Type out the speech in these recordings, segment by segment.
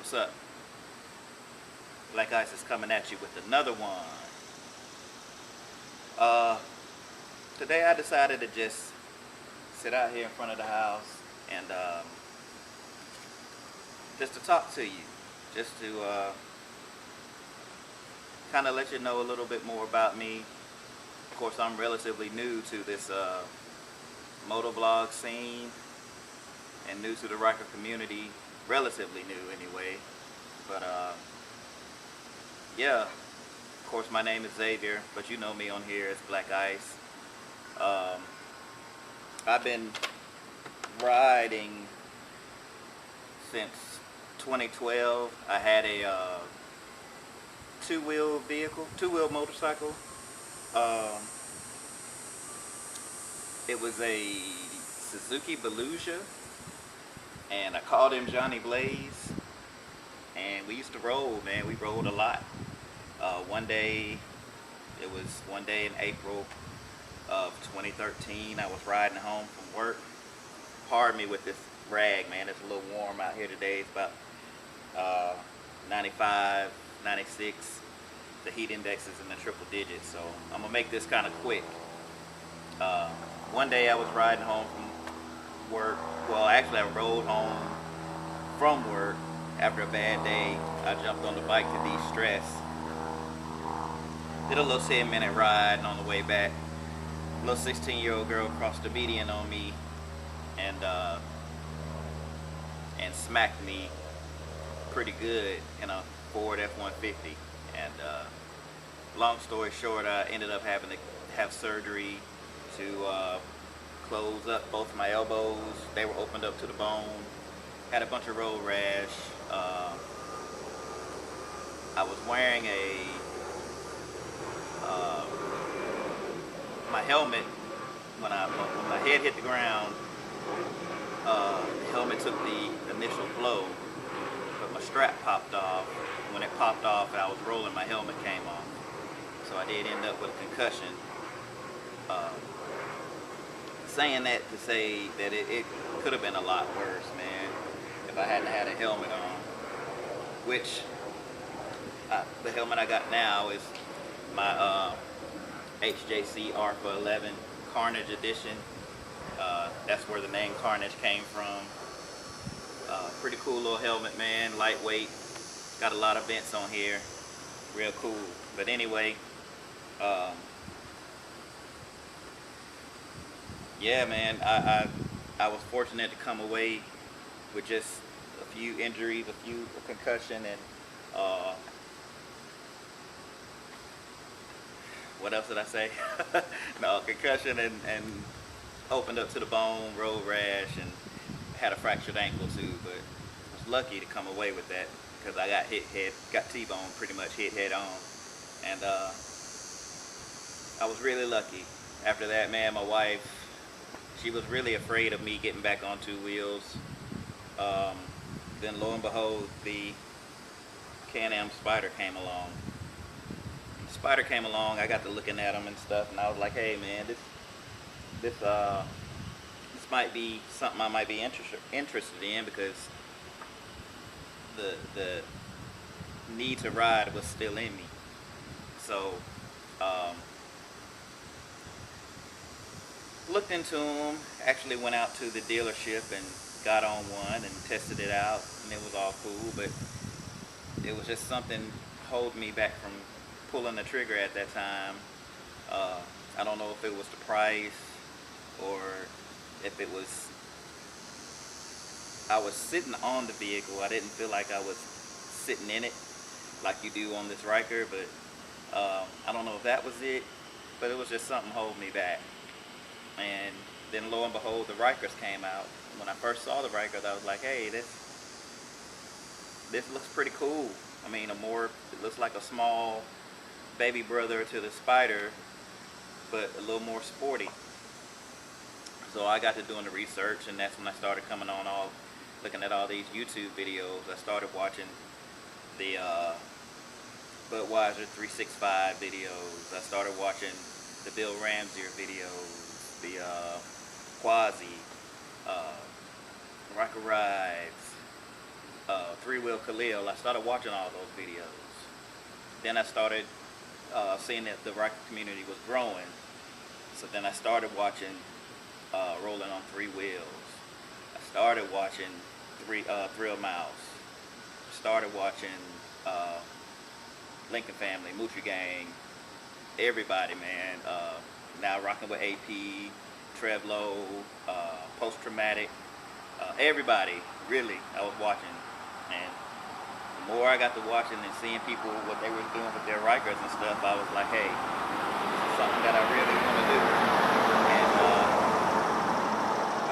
What's up? Blak ICE is coming at you with another one. Uh, Today I decided to just sit out here in front of the house and just to talk to you, just to kind of let you know a little bit more about me. Of course, I'm relatively new to this motovlog scene and new to the Ryker community, relatively new anyway. But yeah, of course my name is Xavier, but you know me on here as Blak ICE. I've been riding since 2012. I had a two-wheel motorcycle. It was a Suzuki Volusia, and I called him Johnny Blaze, and we used to roll, man. We rolled a lot. One day in April of 2013, I was riding home from work. Pardon me with this rag, man. It's a little warm out here today. It's about 95, 96. The heat index is in the triple digits, so I'm gonna make this kind of quick. One day I was riding home from work. Well, actually I rode home from work after a bad day. I jumped on the bike to de-stress. Did a little 10-minute ride, and on the way back, a little 16-year-old girl crossed the median on me and smacked me pretty good in a Ford F-150. And long story short, I ended up having to have surgery to close up both my elbows. They were opened up to the bone. Had a bunch of road rash. I was wearing my helmet when my head hit the ground. The helmet took the initial blow, but my strap popped off. When it popped off and I was rolling, my helmet came off. So I did end up with a concussion. Saying that to say that it could have been a lot worse, man, if I hadn't had a helmet on. Which the helmet I got now is my HJC Arpa 11 Carnage Edition. That's where the name Carnage came from. Pretty cool little helmet, man. Lightweight. Got a lot of vents on here. Real cool. But anyway, yeah, man. I was fortunate to come away with just a few injuries, a concussion, and what else did I say? No, concussion and opened up to the bone, road rash, and had a fractured ankle too. But I was lucky to come away with that because I got T-bone pretty much hit head on, and I was really lucky. After that, man, my wife, she was really afraid of me getting back on two wheels. Then lo and behold, the Can-Am Spider came along. Spider came along, I got to looking at them and stuff, and I was like, hey man, this might be something I might be interested in, because the need to ride was still in me. So looked into them, actually went out to the dealership and got on one and tested it out, and it was all cool, but it was just something holding me back from pulling the trigger at that time. I don't know if it was the price or if it was, I was sitting on the vehicle. I didn't feel like I was sitting in it like you do on this Ryker, but I don't know if that was it, but it was just something holding me back. And then lo and behold, the Rykers came out. When I first saw the Rykers, I was like, hey, this looks pretty cool. I mean, it looks like a small baby brother to the Spider, but a little more sporty. So I got to doing the research, and that's when I started coming on looking at all these YouTube videos. I started watching the Budweiser 365 videos. I started watching the Bill Ramsey videos, the Quasi, Ryker Rides, Three Wheel Khalil. I started watching all those videos. Then I started seeing that the Ryker community was growing. So then I started watching Rolling on Three Wheels. I started watching Thrill Mouse. Started watching Lincoln Family, Moochie Gang, everybody, man. Now rocking with AP, Trev Lowe, Post Traumatic, everybody, really, I was watching. And the more I got to watching and seeing people, what they were doing with their Rykers and stuff, I was like, hey, this is something that I really want to do. And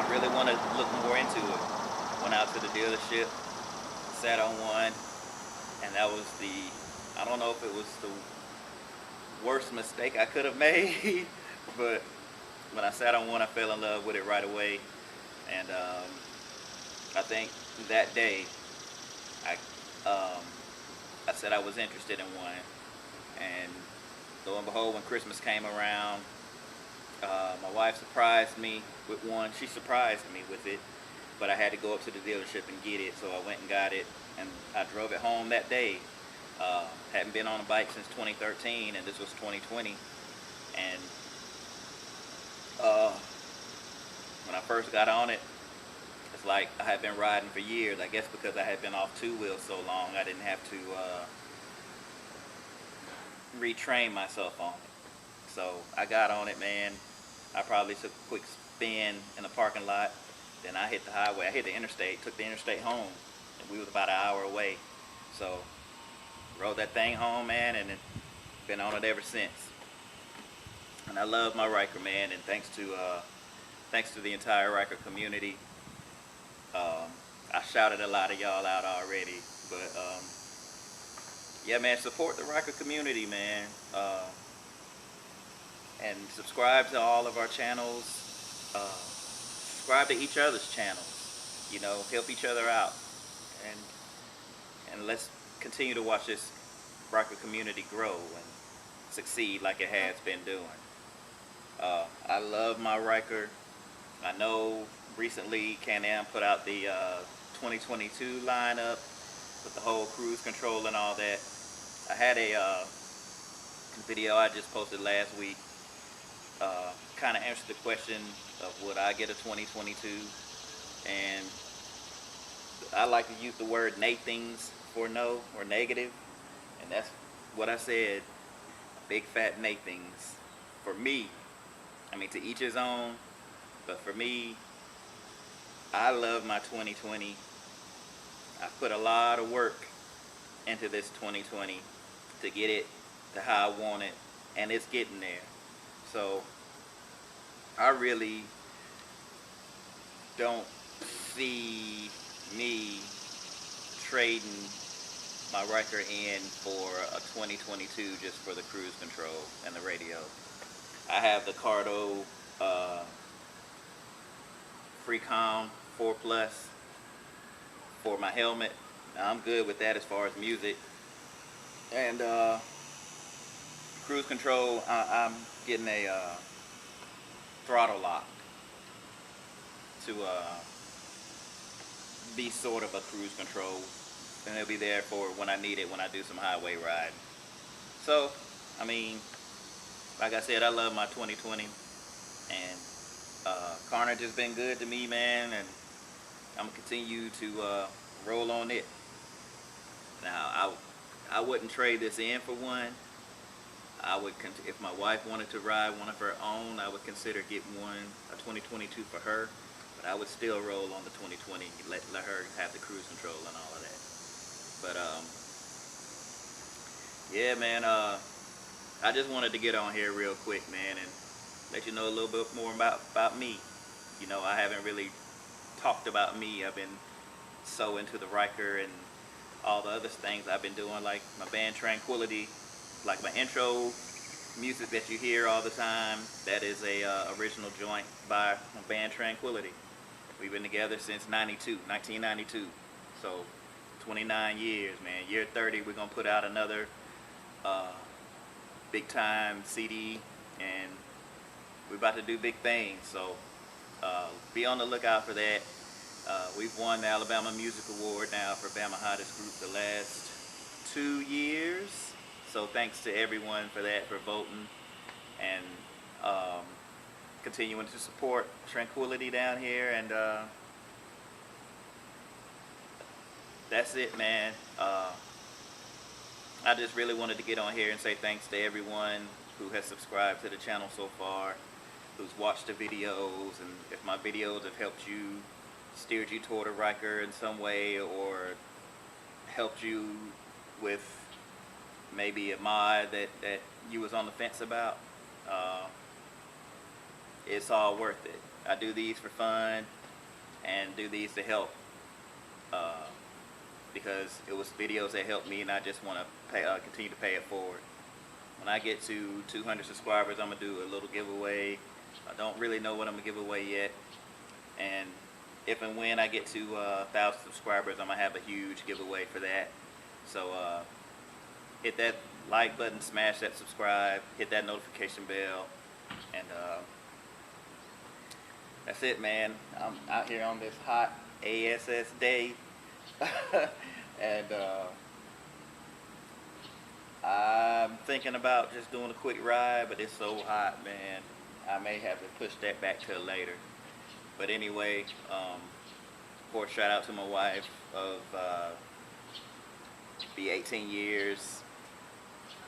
I really want to look more into it. Went out to the dealership, sat on one, and that was I don't know if it was the worst mistake I could have made, but when I sat on one, I fell in love with it right away. And I think that day, I said I was interested in one, and lo and behold, when Christmas came around, my wife surprised me with one. She surprised me with it, but I had to go up to the dealership and get it, so I went and got it, and I drove it home that day. Hadn't been on a bike since 2013, and this was 2020, and when I first got on it, it's like I had been riding for years. I guess because I had been off two wheels so long, I didn't have to retrain myself on it. So I got on it, man. I probably took a quick spin in the parking lot. Then I hit the highway. I hit the interstate, took the interstate home, and we was about an hour away. So rode that thing home, man, and been on it ever since. And I love my Ryker, man, and thanks to the entire Ryker community. I shouted a lot of y'all out already, but yeah, man, support the Ryker community, man, and subscribe to all of our channels. Subscribe to each other's channels. You know, help each other out, and let's continue to watch this Ryker community grow and succeed like it has been doing. I love my Ryker. I know recently Can-Am put out the 2022 lineup with the whole cruise control and all that. I had a video I just posted last week, kind of answered the question of would I get a 2022, and I like to use the word nathings for no or negative, and that's what I said. Big fat nathings. For me, I mean, to each his own, but for me, I love my 2020. I put a lot of work into this 2020 to get it to how I want it, and it's getting there. So I really don't see me trading my Ryker in for a 2022 just for the cruise control and the radio. I have the Cardo Freecom 4 Plus for my helmet. Now, I'm good with that as far as music. And cruise control, I'm getting a throttle lock to be sort of a cruise control, and it'll be there for when I need it when I do some highway riding. So, I mean, like I said, I love my 2020, and Carnage has been good to me, man, and I'm gonna continue to roll on it. Now, I wouldn't trade this in for one. I would, if my wife wanted to ride one of her own, I would consider getting a 2022 for her. But I would still roll on the 2020, let her have the cruise control and all of that. But yeah, man, I just wanted to get on here real quick, man, and let you know a little bit more about me. You know, I haven't really talked about me. I've been so into the Ryker and all the other things I've been doing, like my band Tranquility, like my intro music that you hear all the time. That is a original joint by my band Tranquility. We've been together since 1992. So 29 years, man. Year 30, we're gonna put out another big time CD, and we're about to do big things. So be on the lookout for that. We've won the Alabama Music Award now for Bama Hottest Group the last 2 years. So thanks to everyone for that, for voting and continuing to support Tranquility down here. And that's it, man. I just really wanted to get on here and say thanks to everyone who has subscribed to the channel so far, who's watched the videos, and if my videos have helped you, steered you toward a Ryker in some way, or helped you with maybe a mod that you was on the fence about, it's all worth it. I do these for fun and do these to help, because it was videos that helped me, and I just want to continue to pay it forward. When I get to 200 subscribers, I'm going to do a little giveaway. I don't really know what I'm going to give away yet. And if and when I get to 1,000 subscribers, I'm going to have a huge giveaway for that. So hit that like button, smash that subscribe, hit that notification bell, and that's it, man. I'm out here on this hot ASS day. And I'm thinking about just doing a quick ride, but it's so hot, man. I may have to push that back till later. But anyway, of course, shout out to my wife of be 18 years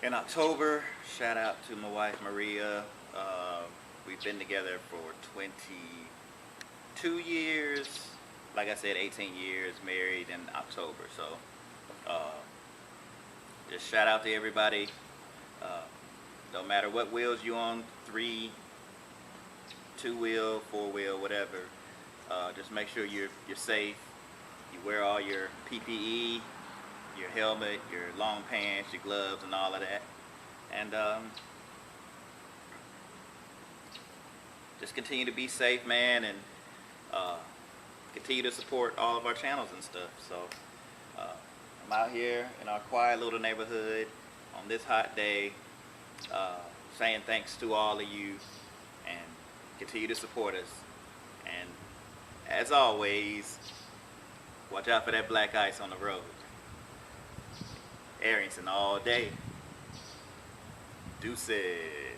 in October. Shout out to my wife Maria. We've been together for 22 years. Like I said, 18 years, married in October. So just shout out to everybody. No matter what wheels you on, 3, 2-wheel, 4-wheel, whatever. Just make sure you're safe. You wear all your PPE, your helmet, your long pants, your gloves, and all of that. And just continue to be safe, man, and continue to support all of our channels and stuff. So I'm out here in our quiet little neighborhood on this hot day, saying thanks to all of you, and continue to support us. And as always, watch out for that black ice on the road. Arrington all day. Deuces.